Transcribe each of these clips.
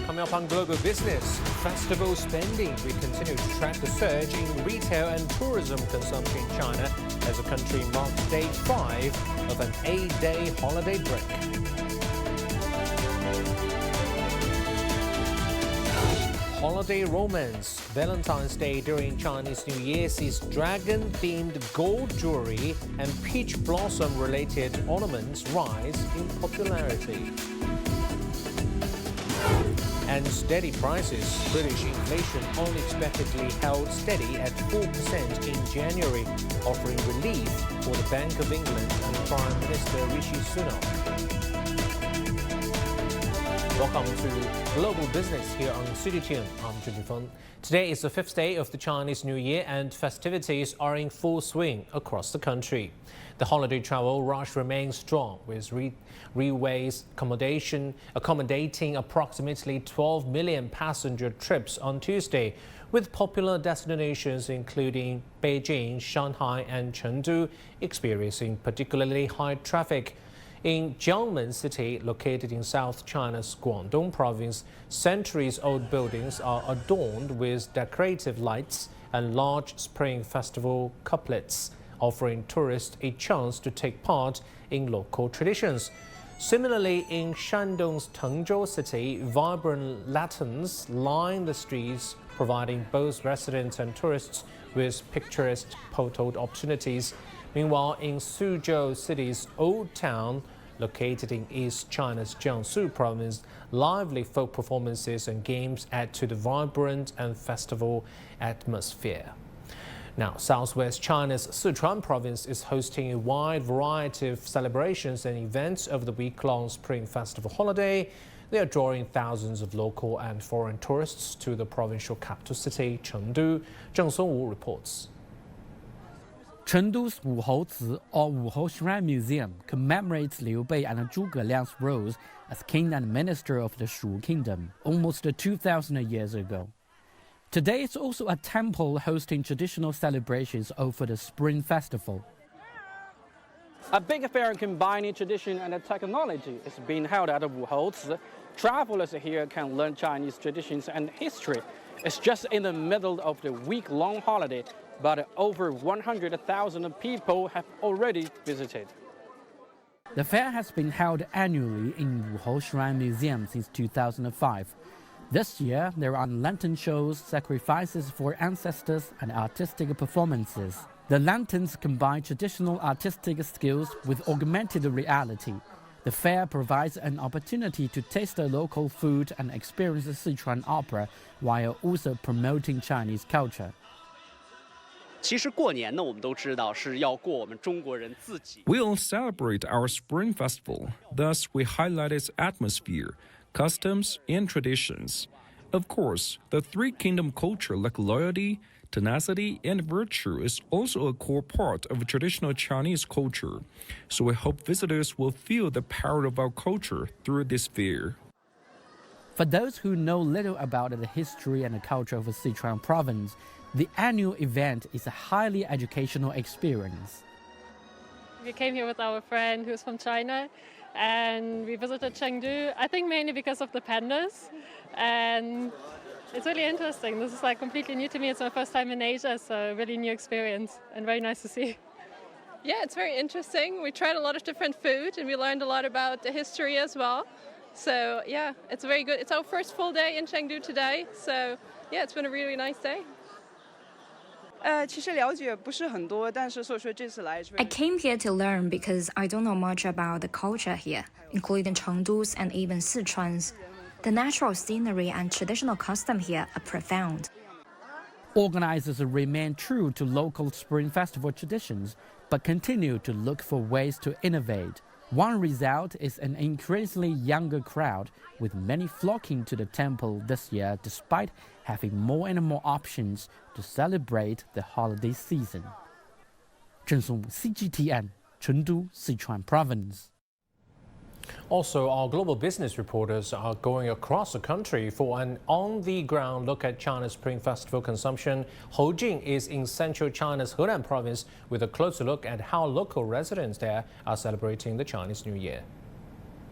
Coming up on Global Business, festival spending. We continue to track the surge in retail and tourism consumption in China as the country marks day 5 of an 8-day holiday break. Holiday romance. Valentine's Day during Chinese New Year sees dragon-themed gold jewelry and peach blossom-related ornaments rise in popularity. And steady prices. British inflation unexpectedly held steady at 4% in January, offering relief for the Bank of England and Prime Minister Rishi Sunak. Welcome to Global Business here on CityTune. I'm Zhu Feng. Today is the 5th day of the Chinese New Year and festivities are in full swing across the country. The holiday travel rush remains strong, with railways accommodating approximately 12 million passenger trips on Tuesday, with popular destinations including Beijing, Shanghai and Chengdu experiencing particularly high traffic. In Jiangmen City, located in South China's Guangdong province, centuries-old buildings are adorned with decorative lights and large Spring Festival couplets, offering tourists a chance to take part in local traditions. Similarly, in Shandong's Tengzhou City, vibrant lanterns line the streets, providing both residents and tourists with picturesque photo opportunities. Meanwhile, in Suzhou City's Old Town, located in East China's Jiangsu province, lively folk performances and games add to the vibrant and festival atmosphere. Now, Southwest China's Sichuan province is hosting a wide variety of celebrations and events over the week-long Spring Festival holiday. They are drawing thousands of local and foreign tourists to the provincial capital city, Chengdu. Zheng Songwu reports. Chengdu's Wuhouci, or Wuhou Shrine Museum, commemorates Liu Bei and Zhuge Liang's roles as king and minister of the Shu Kingdom almost 2,000 years ago. Today it's also a temple hosting traditional celebrations over the Spring Festival. A big fair combining tradition and technology is being held at Wuhouci. Travelers here can learn Chinese traditions and history. It's just in the middle of the week-long holiday, but over 100,000 people have already visited. The fair has been held annually in Wuhou Shrine Museum since 2005. This year, there are lantern shows, sacrifices for ancestors, and artistic performances. The lanterns combine traditional artistic skills with augmented reality. The fair provides an opportunity to taste the local food and experience the Sichuan opera while also promoting Chinese culture. We all celebrate our Spring Festival, thus we highlight its atmosphere, customs, and traditions. Of course, the Three Kingdom culture like loyalty, tenacity, and virtue is also a core part of traditional Chinese culture. So we hope visitors will feel the power of our culture through this fair. For those who know little about the history and the culture of the Sichuan province, the annual event is a highly educational experience. We came here with our friend who's from China, and we visited Chengdu, I think mainly because of the pandas. And it's really interesting. This is like completely new to me. It's my first time in Asia, so a really new experience and very nice to see. Yeah, it's very interesting. We tried a lot of different food and we learned a lot about the history as well. So yeah, it's very good. It's our first full day in Chengdu today. So yeah, it's been a really nice day. I came here to learn because I don't know much about the culture here, including Chengdu's and even Sichuan's. The natural scenery and traditional custom here are profound. Organizers remain true to local Spring Festival traditions, but continue to look for ways to innovate. One result is an increasingly younger crowd, with many flocking to the temple this year despite having more and more options to celebrate the holiday season. Zheng Songwu, CGTN, Chengdu, Sichuan Province. Also, our global business reporters are going across the country for an on-the-ground look at China's Spring Festival consumption. Hou Jing is in central China's Henan province with a closer look at how local residents there are celebrating the Chinese New Year.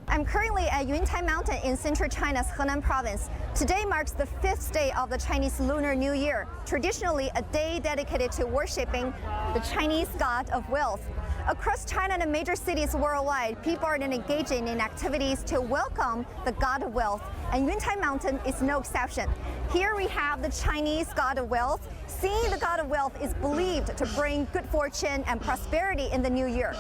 I'm currently at Yuntai Mountain in central China's Henan province. Today marks the 5th day of the Chinese Lunar New Year, traditionally a day dedicated to worshiping the Chinese god of wealth. Across China and major cities worldwide, people are engaging in activities to welcome the god of wealth, and Yuntai Mountain is no exception. Here we have the Chinese god of wealth. Seeing the god of wealth is believed to bring good fortune and prosperity in the new year.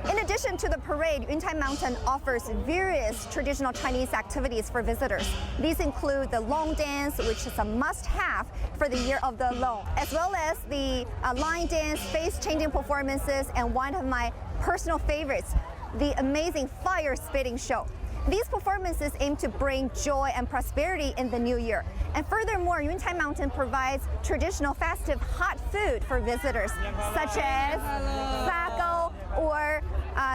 In addition to the parade, Yuntai Mountain offers various traditional Chinese activities for visitors. These include the Long Dance, which is a must-have for the Year of the Long, as well as the line dance, face-changing performances, and one of my personal favorites, the amazing fire spitting show. These performances aim to bring joy and prosperity in the new year. And furthermore, Yuntai Mountain provides traditional festive hot food for visitors, such as sago or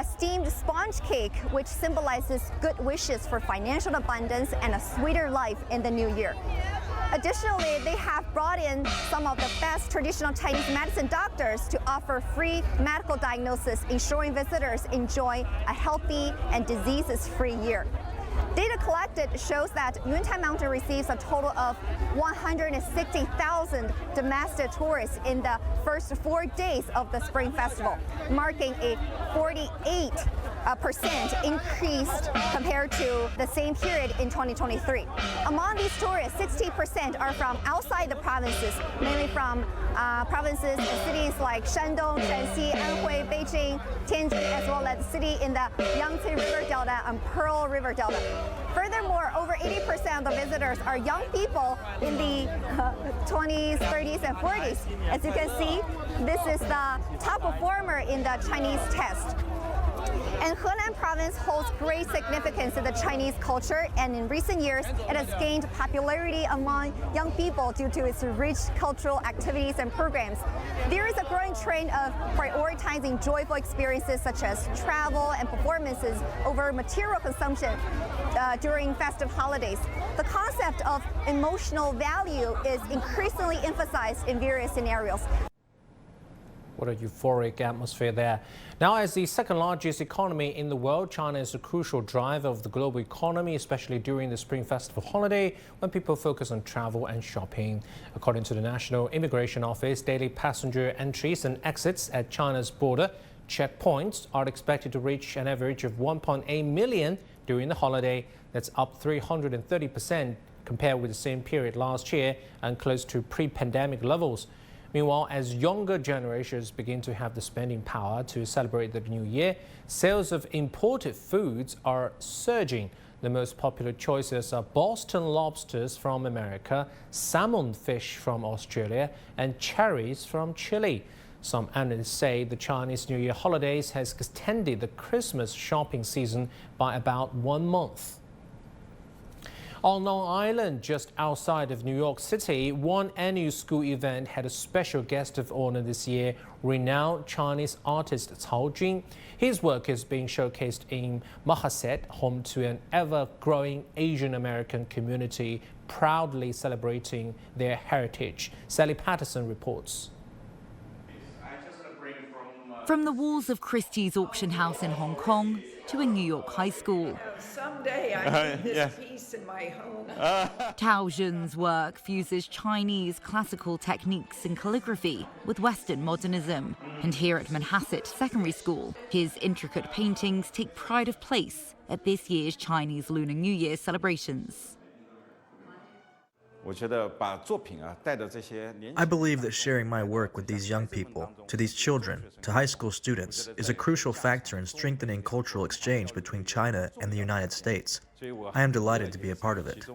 steamed sponge cake, which symbolizes good wishes for financial abundance and a sweeter life in the new year. Additionally, they have brought in some of the best traditional Chinese medicine doctors to offer free medical diagnosis, ensuring visitors enjoy a healthy and diseases-free year. Data collected shows that Yuntai Mountain receives a total of 160,000 domestic tourists in the first 4 days of the Spring Festival, marking a 48% increase compared to the same period in 2023. Among these tourists, 60% are from outside the provinces, mainly from provinces and cities like Shandong, Shanxi, Anhui, Beijing, Tianjin, as well as the city in the Yangtze River Delta and Pearl River Delta. Furthermore, over 80% of the visitors are young people in the 20s, 30s, and 40s. As you can see, this is the top performer in the Chinese test. And Henan province holds great significance in the Chinese culture, and in recent years, it has gained popularity among young people due to its rich cultural activities and programs. There is a growing trend of prioritizing joyful experiences such as travel and performances over material consumption during festive holidays. The concept of emotional value is increasingly emphasized in various scenarios. What a euphoric atmosphere there. Now, as the second largest economy in the world, China is a crucial driver of the global economy, especially during the Spring Festival holiday when people focus on travel and shopping. According to the National Immigration Office, daily passenger entries and exits at China's border checkpoints are expected to reach an average of 1.8 million during the holiday. That's up 330% compared with the same period last year and close to pre-pandemic levels. Meanwhile, as younger generations begin to have the spending power to celebrate the new year, sales of imported foods are surging. The most popular choices are Boston lobsters from America, salmon fish from Australia, and cherries from Chile. Some analysts say the Chinese New Year holidays has extended the Christmas shopping season by about 1 month. On Long Island, just outside of New York City, one annual school event had a special guest of honor this year, renowned Chinese artist Cao Jun. His work is being showcased in Mahasset, home to an ever-growing Asian American community, proudly celebrating their heritage. Sally Patterson reports. From the walls of Christie's auction house in Hong Kong to a New York high school. Someday I need this piece in my home. Cao Jun's work fuses Chinese classical techniques in calligraphy with Western modernism. And here at Manhasset Secondary School, his intricate paintings take pride of place at this year's Chinese Lunar New Year celebrations. I believe that sharing my work with these young people, to these children, to high school students, is a crucial factor in strengthening cultural exchange between China and the United States. I am delighted to be a part of it.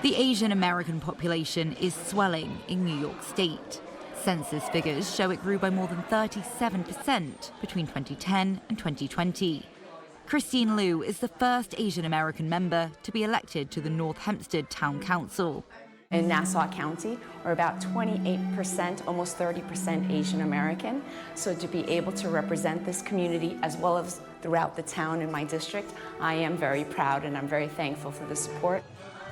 The Asian American population is swelling in New York State. Census figures show it grew by more than 37% between 2010 and 2020. Christine Liu is the first Asian American member to be elected to the North Hempstead Town Council. In Nassau County, we're about 28%, almost 30% Asian American. So to be able to represent this community as well as throughout the town in my district, I am very proud and I'm very thankful for the support.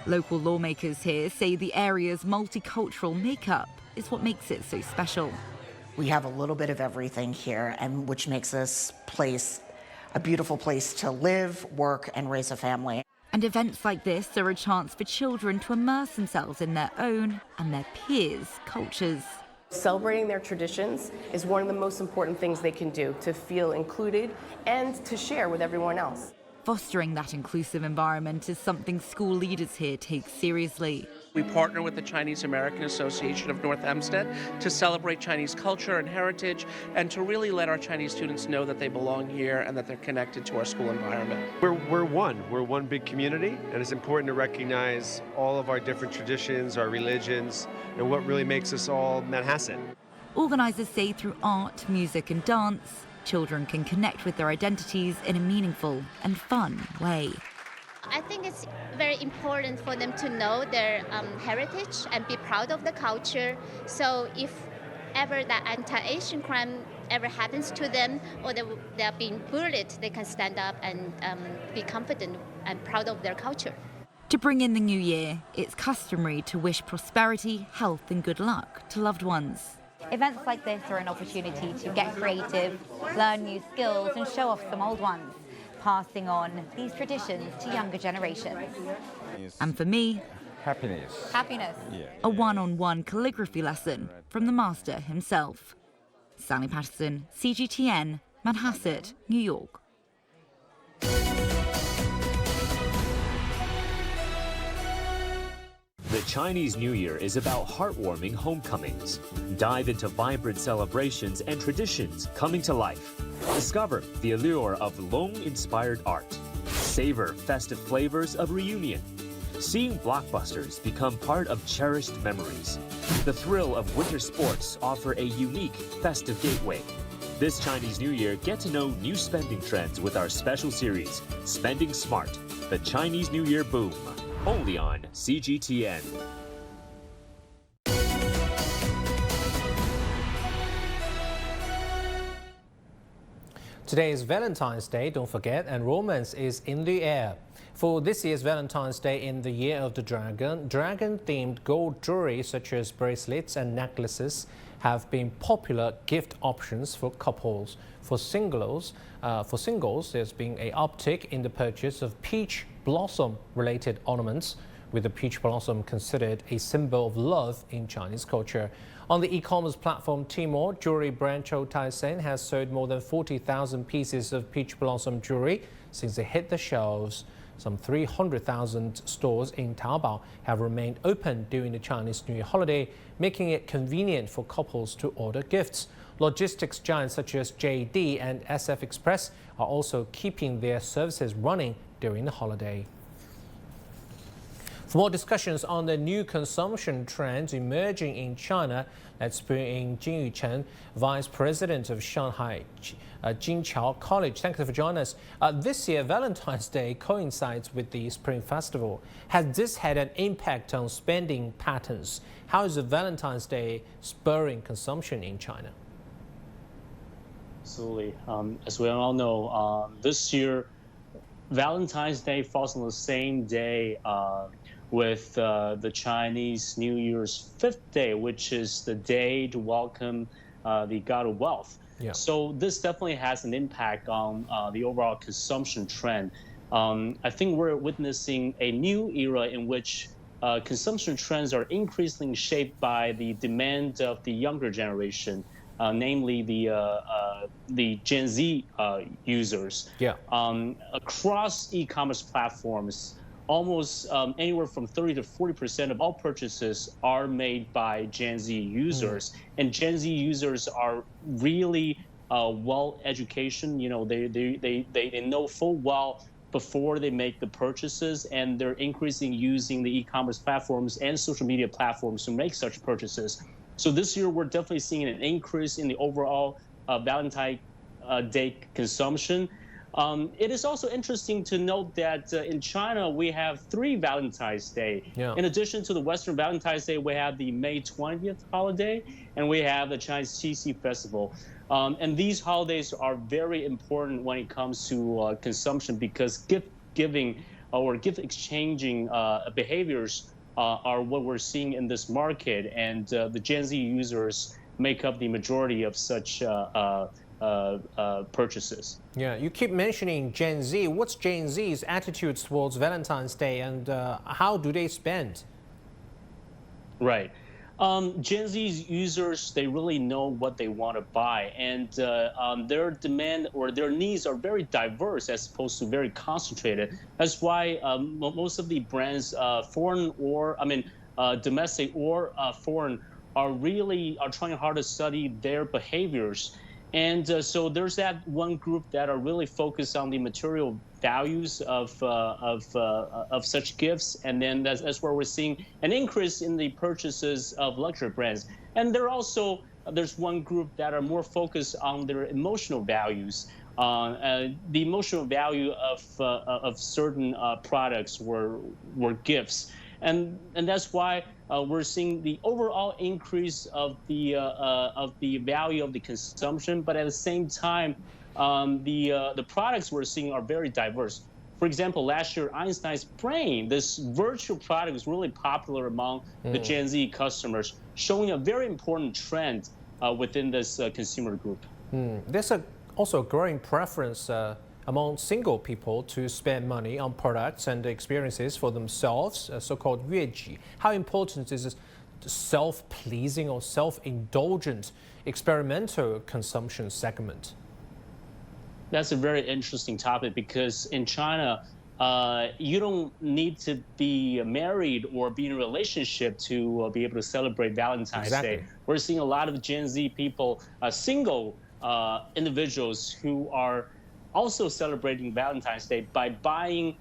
Local lawmakers here say the area's multicultural makeup is what makes it so special. We have a little bit of everything here, and which makes this place a beautiful place to live, work, and raise a family. And events like this are a chance for children to immerse themselves in their own and their peers' cultures. Celebrating their traditions is one of the most important things they can do to feel included and to share with everyone else. Fostering that inclusive environment is something school leaders here take seriously. We partner with the Chinese American Association of North Hempstead to celebrate Chinese culture and heritage and to really let our Chinese students know that they belong here and that they're connected to our school environment. We're one big community, and it's important to recognize all of our different traditions, our religions, and what really makes us all Manhasset. Organisers say through art, music and dance, children can connect with their identities in a meaningful and fun way. I think it's very important for them to know their heritage and be proud of the culture. So if ever that anti-Asian crime ever happens to them or they're being bullied, they can stand up and be confident and proud of their culture. To bring in the new year, it's customary to wish prosperity, health and good luck to loved ones. Events like this are an opportunity to get creative, learn new skills and show off some old ones, passing on these traditions to younger generations. And for me, happiness. A one-on-one calligraphy lesson from the master himself. Sally Patterson, CGTN, Manhasset, New York. The Chinese New Year is about heartwarming homecomings. Dive into vibrant celebrations and traditions coming to life. Discover the allure of Long-inspired art. Savor festive flavors of reunion. Seeing blockbusters become part of cherished memories. The thrill of winter sports offer a unique festive gateway. This Chinese New Year, get to know new spending trends with our special series, Spending Smart, the Chinese New Year Boom. Only on CGTN. Today is Valentine's Day, don't forget, and romance is in the air. For this year's Valentine's Day in the Year of the Dragon, dragon-themed gold jewelry such as bracelets and necklaces have been popular gift options for couples. For singles, there's been an uptick in the purchase of peach blossom-related ornaments, with the peach blossom considered a symbol of love in Chinese culture. On the e-commerce platform Tmall, jewelry brand Chow Tai Sen has sold more than 40,000 pieces of peach blossom jewelry since it hit the shelves. Some 300,000 stores in Taobao have remained open during the Chinese New Year holiday, making it convenient for couples to order gifts. Logistics giants such as JD and SF Express are also keeping their services running during the holiday. For more discussions on the new consumption trends emerging in China, let's bring in Jin Yuchen, Vice President of Shanghai Jinqiao College. Thank you for joining us. This year, Valentine's Day coincides with the Spring Festival. Has this had an impact on spending patterns? How is the Valentine's Day spurring consumption in China? Absolutely. As we all know, this year, Valentine's Day falls on the same day with the Chinese New Year's 5th day, which is the day to welcome the god of wealth. Yeah. So this definitely has an impact on the overall consumption trend. I think we're witnessing a new era in which consumption trends are increasingly shaped by the demand of the younger generation, namely the Gen Z users. Yeah. Across e-commerce platforms, almost anywhere from 30 to 40% of all purchases are made by Gen Z users, and Gen Z users are really well education. You know, they know full well before they make the purchases, and they're increasingly using the e-commerce platforms and social media platforms to make such purchases. So this year, we're definitely seeing an increase in the overall Valentine's Day consumption. It is also interesting to note that in China, we have 3 Valentine's Day. Yeah. In addition to the Western Valentine's Day, we have the May 20th holiday, and we have the Chinese Qixi Festival. And these holidays are very important when it comes to consumption, because gift giving or gift exchanging behaviors are what we're seeing in this market. And the Gen Z users make up the majority of such purchases. Yeah, you keep mentioning Gen Z. What's Gen Z's attitude towards Valentine's Day, and how do they spend? Right. Gen Z's users, they really know what they want to buy, and their demand or their needs are very diverse as opposed to very concentrated. That's why most of the brands, foreign or, domestic or foreign, are trying hard to study their behaviors. And so there's that one group that are really focused on the material values of such gifts, and then that's where we're seeing an increase in the purchases of luxury brands. And there's one group that are more focused on their emotional values, the emotional value of certain products were gifts. And that's why we're seeing the overall increase of the value of the consumption, but at the same time, the products we're seeing are very diverse. For example, last year, Einstein's Brain, this virtual product, was really popular among the Gen Z customers, showing a very important trend within this consumer group. There's also a growing preference among single people to spend money on products and experiences for themselves, so-called 悦己. How important is this self-pleasing or self-indulgent experimental consumption segment? That's a very interesting topic, because in China, you don't need to be married or be in a relationship to be able to celebrate Valentine's Day. We're seeing a lot of Gen Z people, single individuals who are also celebrating Valentine's Day by buying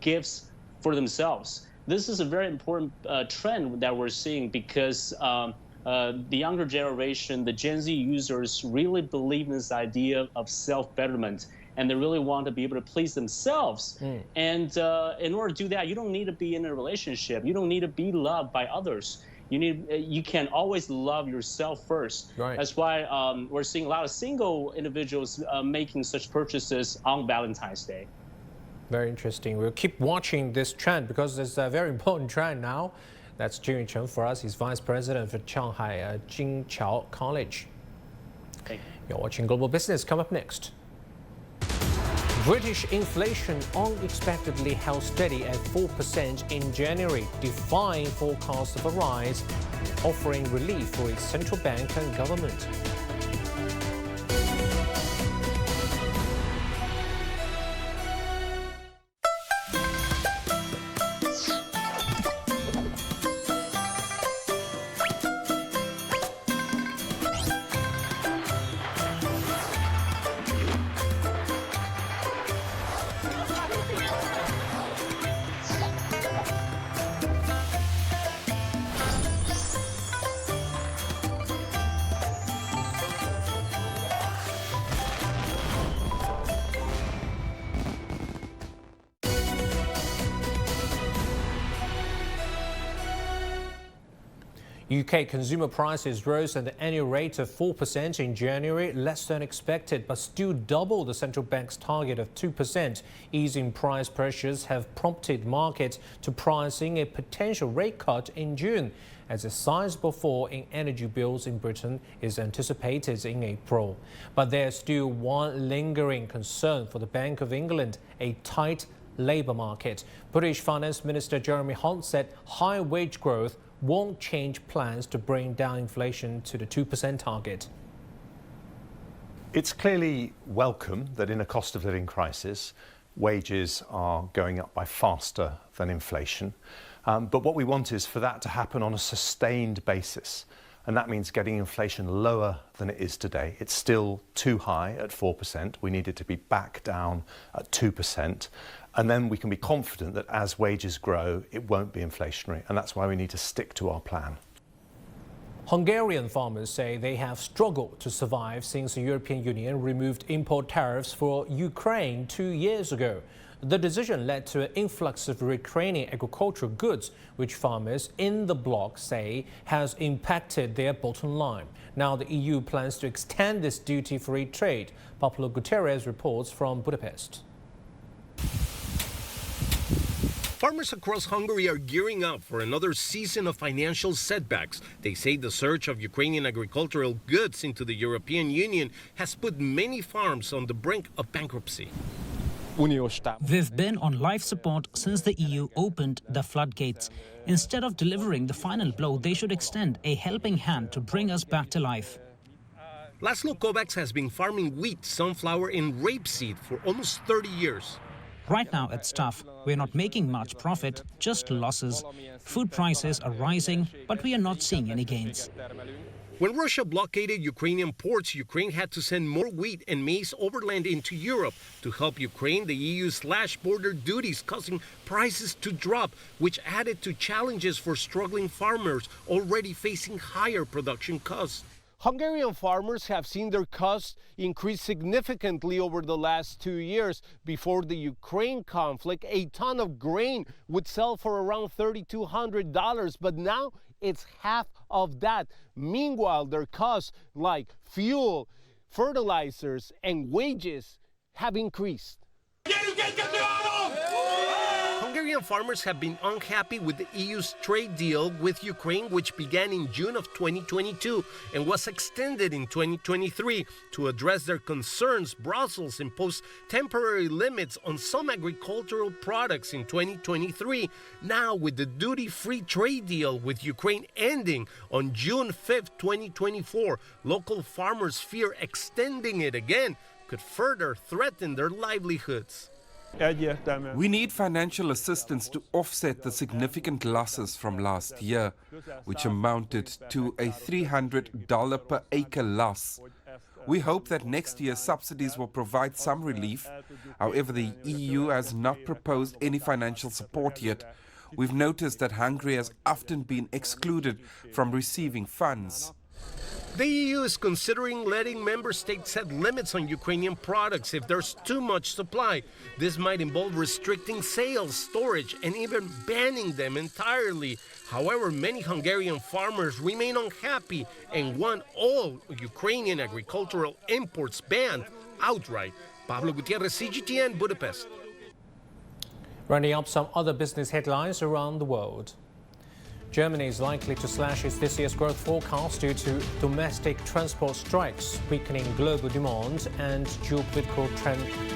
gifts for themselves. This is a very important trend that we're seeing, because the younger generation, the Gen Z users, really believe in this idea of self-betterment, and they really want to be able to please themselves. And in order to do that, you don't need to be in a relationship. You don't need to be loved by others. You can always love yourself first. Right. That's why we're seeing a lot of single individuals making such purchases on Valentine's Day. Very interesting. We'll keep watching this trend, because it's a very important trend now. That's Jun Yucheng for us. He's Vice President for Shanghai Jingqiao College. Thank you. You're watching Global Business. Come up next. British inflation unexpectedly held steady at 4% in January, defying forecasts of a rise, offering relief for its central bank and government. UK consumer prices rose at the annual rate of 4% in January, less than expected, but still double the central bank's target of 2%. Easing price pressures have prompted markets to pricing a potential rate cut in June, as a sizable fall in energy bills in Britain is anticipated in April. But there's still one lingering concern for the Bank of England: a tight labour market. British Finance Minister Jeremy Hunt said high wage growth won't change plans to bring down inflation to the 2% target. It's clearly welcome that in a cost of living crisis, wages are going up by faster than inflation. But what we want is for that to happen on a sustained basis. And that means getting inflation lower than it is today. It's still too high at 4%. We need it to be back down at 2%. And then we can be confident that as wages grow, it won't be inflationary. And that's why we need to stick to our plan. Hungarian farmers say they have struggled to survive since the European Union removed import tariffs for Ukraine 2 years ago. The decision led to an influx of Ukrainian agricultural goods, which farmers in the bloc say has impacted their bottom line. Now the EU plans to extend this duty-free trade. Pablo Gutierrez reports from Budapest. Farmers across Hungary are gearing up for another season of financial setbacks. They say the surge of Ukrainian agricultural goods into the European Union has put many farms on the brink of bankruptcy. We've been on life support since the EU opened the floodgates. Instead of delivering the final blow, they should extend a helping hand to bring us back to life. Laszlo Kovacs has been farming wheat, sunflower, and rapeseed for almost 30 years. Right now, it's tough. We're not making much profit, just losses. Food prices are rising, but we are not seeing any gains. When Russia blockaded Ukrainian ports, Ukraine had to send more wheat and maize overland into Europe. To help Ukraine, the EU slashed border duties, causing prices to drop, which added to challenges for struggling farmers already facing higher production costs. Hungarian farmers have seen their costs increase significantly over the last 2 years. Before the Ukraine conflict, a ton of grain would sell for around $3,200, but now it's half of that. Meanwhile, their costs like fuel, fertilizers, and wages have increased. Hungarian farmers have been unhappy with the EU's trade deal with Ukraine, which began in June of 2022 and was extended in 2023. To address their concerns, Brussels imposed temporary limits on some agricultural products in 2023. Now, with the duty-free trade deal with Ukraine ending on June 5th, 2024, local farmers fear extending it again could further threaten their livelihoods. We need financial assistance to offset the significant losses from last year, which amounted to a $300 per acre loss. We hope that next year subsidies will provide some relief. However, the EU has not proposed any financial support yet. We've noticed that Hungary has often been excluded from receiving funds. The EU is considering letting member states set limits on Ukrainian products if there's too much supply. This might involve restricting sales, storage, and even banning them entirely. However, many Hungarian farmers remain unhappy and want all Ukrainian agricultural imports banned outright. Pablo Gutierrez, CGTN, Budapest. Rounding up some other business headlines around the world. Germany is likely to slash its this year's growth forecast due to domestic transport strikes, weakening global demand and geopolitical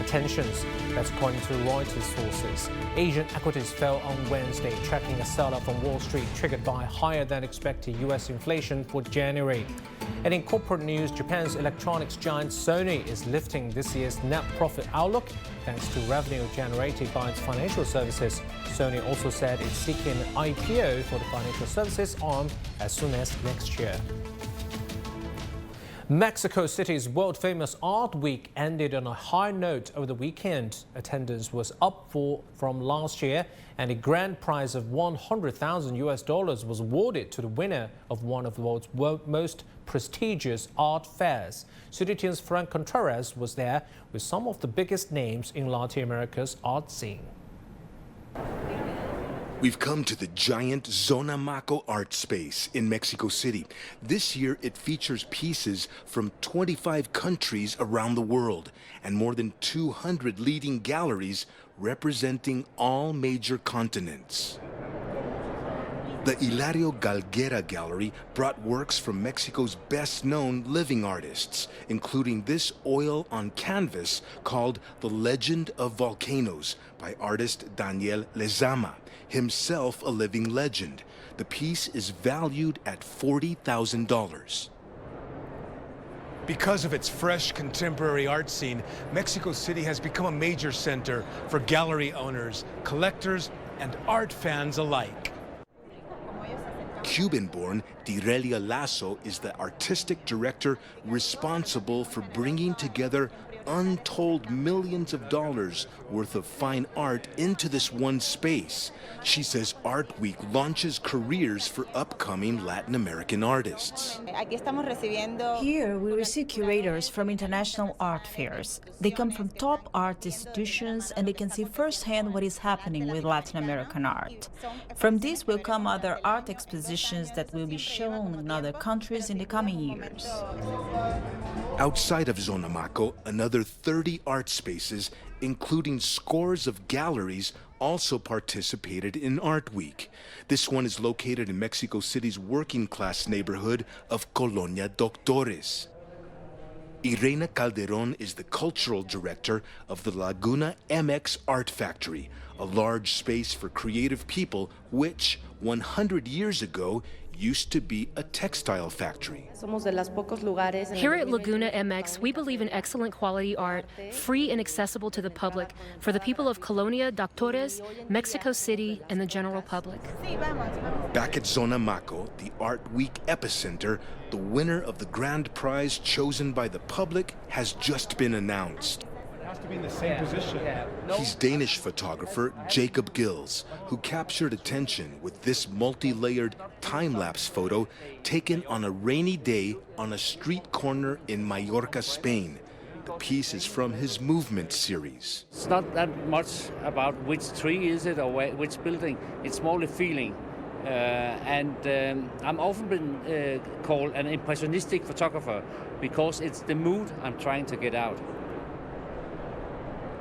tensions. That's according to Reuters sources. Asian equities fell on Wednesday, tracking a sell-off on Wall Street triggered by higher than expected U.S. inflation for January. And in corporate news, Japan's electronics giant Sony is lifting this year's net profit outlook thanks to revenue generated by its financial services. Sony also said it's seeking an IPO for the financial services arm as soon as next year. Mexico City's world-famous Art Week ended on a high note over the weekend. Attendance was up from last year, and a grand prize of $100,000 was awarded to the winner of one of the world's most prestigious art fairs. CGTN's Frank Contreras was there with some of the biggest names in Latin America's art scene. We've come to the giant Zonamaco art space in Mexico City. This year, it features pieces from 25 countries around the world and more than 200 leading galleries representing all major continents. The Hilario Galguera Gallery brought works from Mexico's best-known living artists, including this oil on canvas called The Legend of Volcanoes by artist Daniel Lezama, himself a living legend. The piece is valued at $40,000. Because of its fresh contemporary art scene, Mexico City has become a major center for gallery owners, collectors, and art fans alike. Cuban-born Direlia Lasso is the artistic director responsible for bringing together untold millions of dollars worth of fine art into this one space. She says Art Week launches careers for upcoming Latin American artists. Here we receive curators from international art fairs. They come from top art institutions and they can see firsthand what is happening with Latin American art. From this will come other art expositions that will be shown in other countries in the coming years. Outside of Zonamaco, another Another 30 art spaces, including scores of galleries, also participated in Art Week. This one is located in Mexico City's working-class neighborhood of Colonia Doctores. Irena Calderon is the cultural director of the Laguna MX Art Factory, a large space for creative people which, 100 years ago, used to be a textile factory. Here at Laguna MX, we believe in excellent quality art, free and accessible to the public, for the people of Colonia Doctores, Mexico City, and the general public. Back at Zona Maco, the Art Week epicenter, the winner of the grand prize chosen by the public has just been announced. To be in the same position. He's Danish photographer Jacob Gills, who captured attention with this multi-layered time-lapse photo taken on a rainy day on a street corner in Mallorca, Spain. The piece is from his Movement series. It's not that much about which tree is it or which building. It's more the feeling. I'm often been called an impressionistic photographer because it's the mood I'm trying to get out.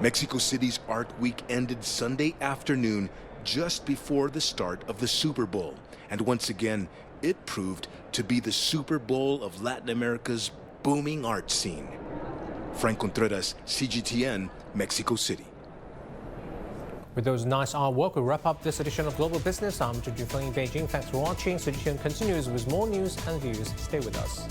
Mexico City's Art Week ended Sunday afternoon just before the start of the Super Bowl. And once again, it proved to be the Super Bowl of Latin America's booming art scene. Frank Contreras, CGTN, Mexico City. With those nice artwork, we wrap up this edition of Global Business. I'm Junjun Feng in Beijing. Thanks for watching. CGTN continues with more news and views. Stay with us.